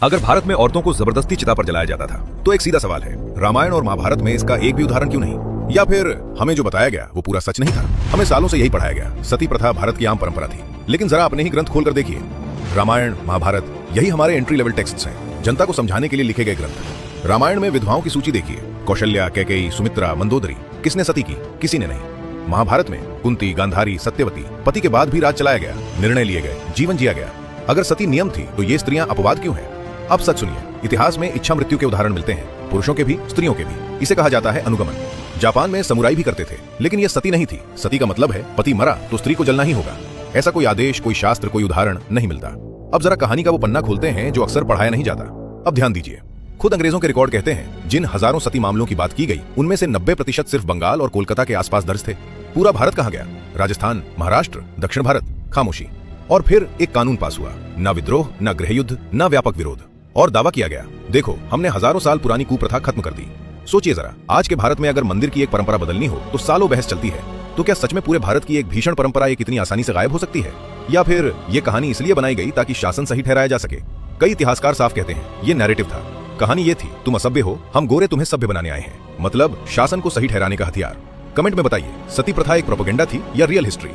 अगर भारत में औरतों को जबरदस्ती चिता पर जलाया जाता था तो एक सीधा सवाल है, रामायण और महाभारत में इसका एक भी उदाहरण क्यों नहीं? या फिर हमें जो बताया गया वो पूरा सच नहीं था? हमें सालों से यही पढ़ाया गया, सती प्रथा भारत की आम परंपरा थी। लेकिन जरा अपने ही ग्रंथ खोलकर देखिए, रामायण महाभारत यही हमारे एंट्री लेवल टेक्स्ट्स हैं, जनता को समझाने के लिए लिखे गए ग्रंथ। रामायण में विधवाओं की सूची देखिए, कौशल्या, कैकेयी, सुमित्रा, मंदोदरी। किसने सती की? किसी ने नहीं। महाभारत में कुंती, गांधारी, सत्यवती, पति के बाद भी राज चलाया गया, निर्णय लिए गए, जीवन जिया गया। अगर सती नियम थी तो ये स्त्रियां अपवाद क्यों हैं? अब सच सुनिए, इतिहास में इच्छा मृत्यु के उदाहरण मिलते हैं, पुरुषों के भी, स्त्रियों के भी। इसे कहा जाता है अनुगमन। जापान में समुराई भी करते थे, लेकिन ये सती नहीं थी। सती का मतलब है पति मरा तो स्त्री को जलना ही होगा। ऐसा कोई आदेश, कोई शास्त्र, कोई उदाहरण नहीं मिलता। अब जरा कहानी का वो पन्ना खोलते हैं जो अक्सर पढ़ाया नहीं जाता। अब ध्यान दीजिए, खुद अंग्रेजों के रिकॉर्ड कहते हैं जिन हजारों सती मामलों की बात की गई उनमें से 90% सिर्फ बंगाल और कोलकाता के आसपास दर्ज थे। पूरा भारत कहाँ गया? राजस्थान, महाराष्ट्र, दक्षिण भारत, खामोशी। और फिर एक कानून पास हुआ, ना विद्रोह, ना गृहयुद्ध, ना व्यापक विरोध, और दावा किया गया, देखो हमने हजारों साल पुरानी कुप्रथा खत्म कर दी। सोचिए जरा, आज के भारत में अगर मंदिर की एक परंपरा बदलनी हो तो सालों बहस चलती है। तो क्या सच में पूरे भारत की एक भीषण परंपरा एक इतनी आसानी से गायब हो सकती है? या फिर ये कहानी इसलिए बनाई गई ताकि शासन सही ठहराया जा सके? कई इतिहासकार साफ कहते हैं ये नैरेटिव था। कहानी ये थी, तुम असभ्य हो, हम गोरे तुम्हें सभ्य बनाने आए हैं। मतलब शासन को सही ठहराने का हथियार। कमेंट में बताइए, सती प्रथा एक प्रोपेगेंडा थी या रियल हिस्ट्री?